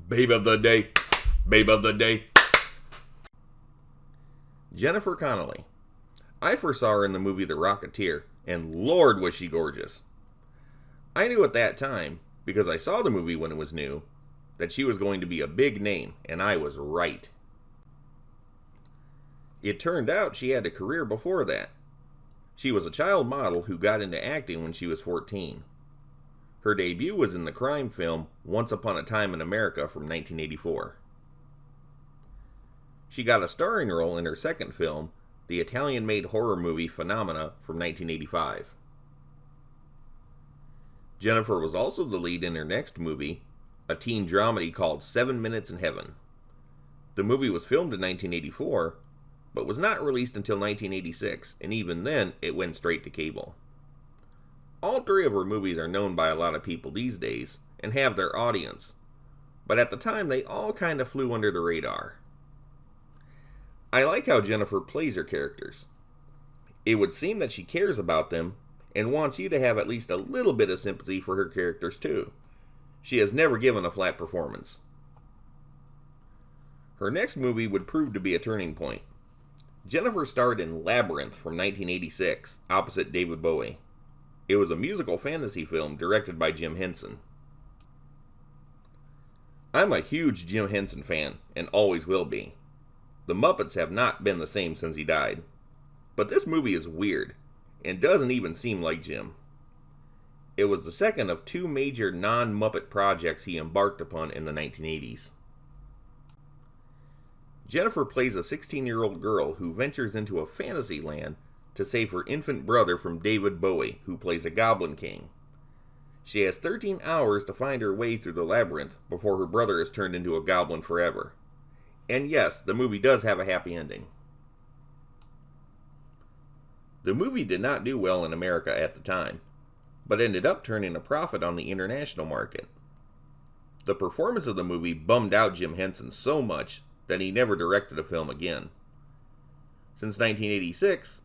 Babe of the day. Babe of the day. Jennifer Connelly. I first saw her in the movie The Rocketeer, and Lord was she gorgeous. I knew at that time, because I saw the movie when it was new, that she was going to be a big name, and I was right. It turned out she had a career before that. She was a child model who got into acting when she was 14. Her debut was in the crime film Once Upon a Time in America from 1984. She got a starring role in her second film, the Italian-made horror movie Phenomena from 1985. Jennifer was also the lead in her next movie, a teen dramedy called 7 Minutes in Heaven. The movie was filmed in 1984, but was not released until 1986, and even then, it went straight to cable. All three of her movies are known by a lot of people these days, and have their audience, but at the time they all kind of flew under the radar. I like how Jennifer plays her characters. It would seem that she cares about them, and wants you to have at least a little bit of sympathy for her characters too. She has never given a flat performance. Her next movie would prove to be a turning point. Jennifer starred in Labyrinth from 1986, opposite David Bowie. It was a musical fantasy film directed by Jim Henson. I'm a huge Jim Henson fan, and always will be. The Muppets have not been the same since he died. But this movie is weird, and doesn't even seem like Jim. It was the second of two major non-Muppet projects he embarked upon in the 1980s. Jennifer plays a 16-year-old girl who ventures into a fantasy land to save her infant brother from David Bowie, who plays a Goblin King. She has 13 hours to find her way through the labyrinth before her brother is turned into a goblin forever. And yes, the movie does have a happy ending. The movie did not do well in America at the time, but ended up turning a profit on the international market. The performance of the movie bummed out Jim Henson so much that he never directed a film again. Since 1986,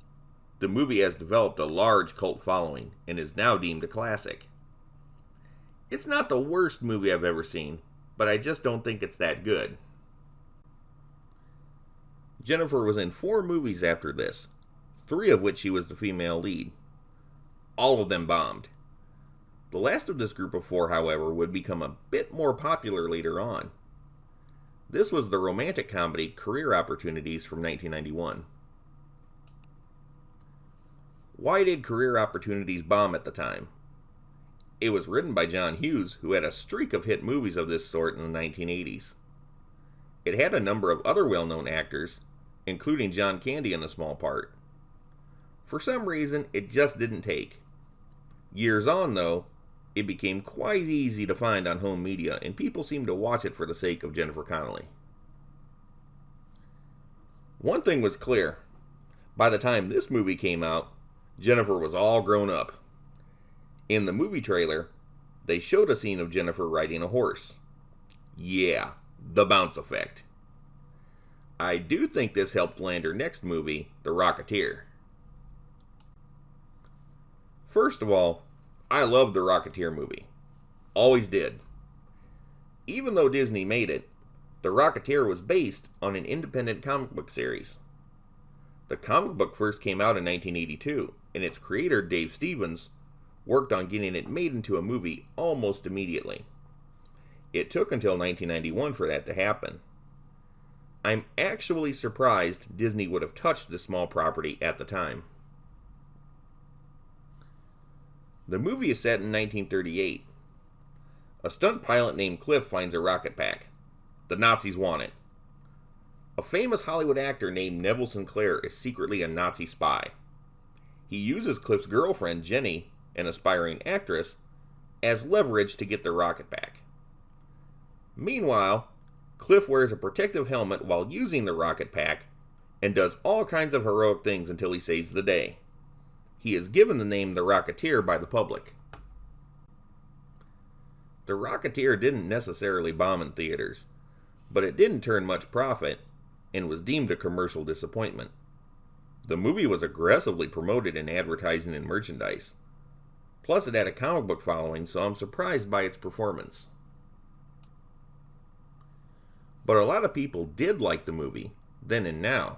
the movie has developed a large cult following and is now deemed a classic. It's not the worst movie I've ever seen, but I just don't think it's that good. Jennifer was in 4 movies after this, 3 of which she was the female lead. All of them bombed. The last of this group of 4, however, would become a bit more popular later on. This was the romantic comedy Career Opportunities from 1991. Why did Career Opportunities bomb at the time? It was written by John Hughes, who had a streak of hit movies of this sort in the 1980s. It had a number of other well-known actors, including John Candy in a small part. For some reason, it just didn't take. Years on, though, it became quite easy to find on home media, and people seemed to watch it for the sake of Jennifer Connelly. One thing was clear. By the time this movie came out, Jennifer was all grown up. In the movie trailer, they showed a scene of Jennifer riding a horse. Yeah, the bounce effect. I do think this helped land her next movie, The Rocketeer. First of all, I love the Rocketeer movie. Always did. Even though Disney made it, The Rocketeer was based on an independent comic book series. The comic book first came out in 1982, and its creator, Dave Stevens, worked on getting it made into a movie almost immediately. It took until 1991 for that to happen. I'm actually surprised Disney would have touched this small property at the time. The movie is set in 1938. A stunt pilot named Cliff finds a rocket pack. The Nazis want it. A famous Hollywood actor named Neville Sinclair is secretly a Nazi spy. He uses Cliff's girlfriend, Jenny, an aspiring actress, as leverage to get the rocket pack. Meanwhile, Cliff wears a protective helmet while using the rocket pack and does all kinds of heroic things until he saves the day. He is given the name The Rocketeer by the public. The Rocketeer didn't necessarily bomb in theaters, but it didn't turn much profit and was deemed a commercial disappointment. The movie was aggressively promoted in advertising and merchandise. Plus, it had a comic book following, so I'm surprised by its performance. But a lot of people did like the movie, then and now,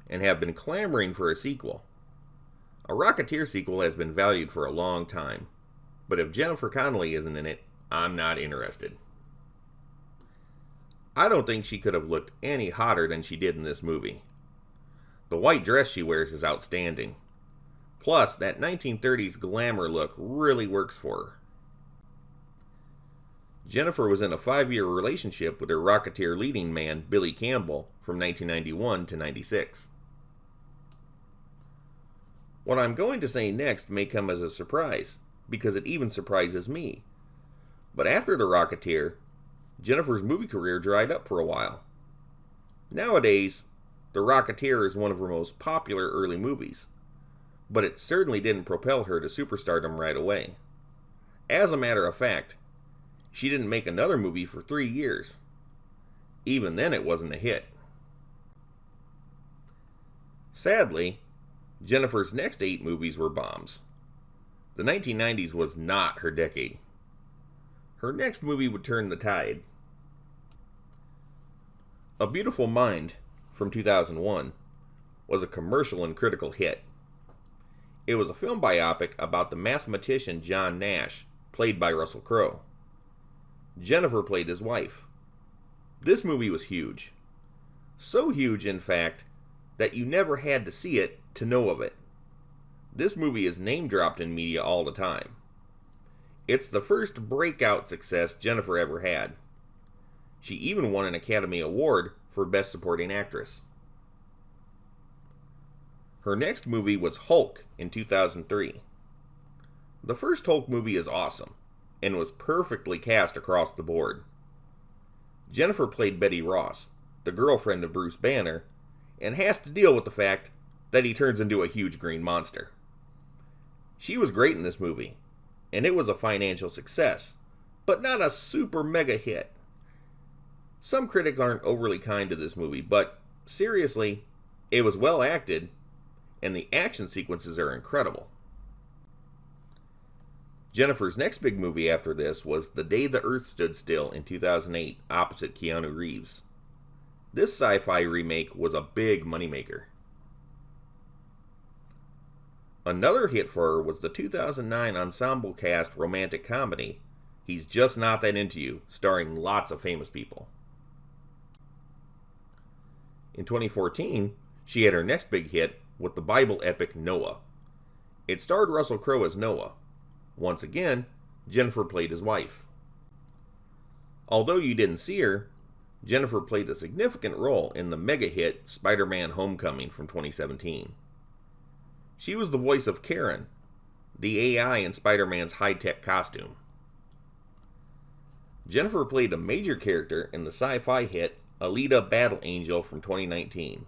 and have been clamoring for a sequel. A Rocketeer sequel has been valued for a long time, but if Jennifer Connelly isn't in it, I'm not interested. I don't think she could have looked any hotter than she did in this movie. The white dress she wears is outstanding. Plus, that 1930s glamour look really works for her. Jennifer was in a 5-year relationship with her Rocketeer leading man, Billy Campbell, from 1991 to 96. What I'm going to say next may come as a surprise, because it even surprises me. But after The Rocketeer, Jennifer's movie career dried up for a while. Nowadays, The Rocketeer is one of her most popular early movies, but it certainly didn't propel her to superstardom right away. As a matter of fact, she didn't make another movie for 3 years. Even then, it wasn't a hit. Sadly, Jennifer's next 8 movies were bombs. The 1990s was not her decade. Her next movie would turn the tide. A Beautiful Mind, from 2001, was a commercial and critical hit. It was a film biopic about the mathematician John Nash, played by Russell Crowe. Jennifer played his wife. This movie was huge. So huge, in fact, that you never had to see it to know of it. This movie is name-dropped in media all the time. It's the first breakout success Jennifer ever had. She even won an Academy Award for Best Supporting Actress. Her next movie was Hulk in 2003. The first Hulk movie is awesome, and was perfectly cast across the board. Jennifer played Betty Ross, the girlfriend of Bruce Banner, and has to deal with the fact that he turns into a huge green monster. She was great in this movie, and it was a financial success, but not a super mega hit. Some critics aren't overly kind to this movie, but seriously, it was well acted, and the action sequences are incredible. Jennifer's next big movie after this was The Day the Earth Stood Still in 2008, opposite Keanu Reeves. This sci-fi remake was a big moneymaker. Another hit for her was the 2009 ensemble cast romantic comedy, He's Just Not That Into You, starring lots of famous people. In 2014, she had her next big hit with the Bible epic Noah. It starred Russell Crowe as Noah. Once again, Jennifer played his wife. Although you didn't see her, Jennifer played a significant role in the mega hit Spider-Man Homecoming from 2017. She was the voice of Karen, the AI in Spider-Man's high-tech costume. Jennifer played a major character in the sci-fi hit Alita Battle Angel from 2019.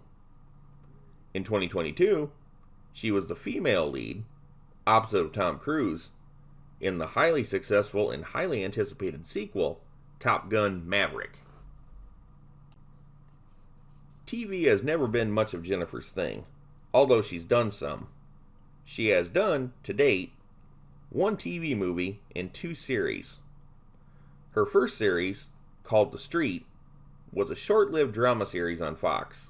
In 2022, she was the female lead, opposite of Tom Cruise, in the highly successful and highly anticipated sequel, Top Gun Maverick. TV has never been much of Jennifer's thing, although she's done some. She has done, to date, 1 TV movie and 2 series. Her first series, called The Street, was a short-lived drama series on Fox.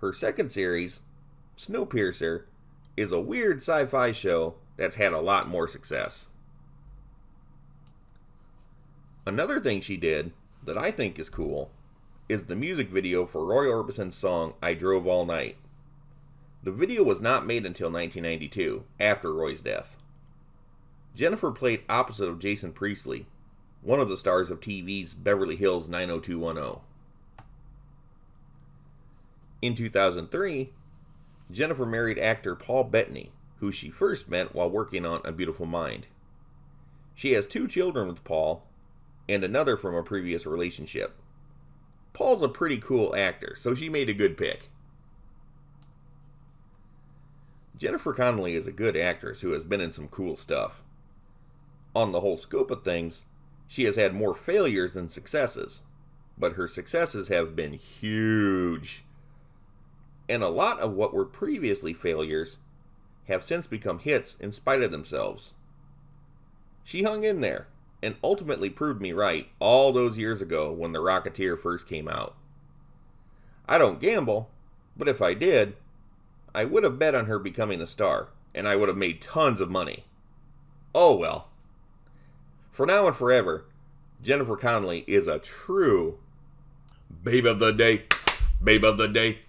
Her second series, Snowpiercer, is a weird sci-fi show that's had a lot more success. Another thing she did that I think is cool is the music video for Roy Orbison's song I Drove All Night. The video was not made until 1992, after Roy's death. Jennifer played opposite of Jason Priestley, one of the stars of TV's Beverly Hills 90210. In 2003, Jennifer married actor Paul Bettany, who she first met while working on A Beautiful Mind. She has 2 children with Paul, and another from a previous relationship. Paul's a pretty cool actor, so she made a good pick. Jennifer Connelly is a good actress who has been in some cool stuff. On the whole scope of things, she has had more failures than successes, but her successes have been huge. And a lot of what were previously failures have since become hits in spite of themselves. She hung in there, and ultimately proved me right all those years ago when The Rocketeer first came out. I don't gamble, but if I did, I would have bet on her becoming a star, and I would have made tons of money. Oh well. For now and forever, Jennifer Connelly is a true babe of the day, babe of the day,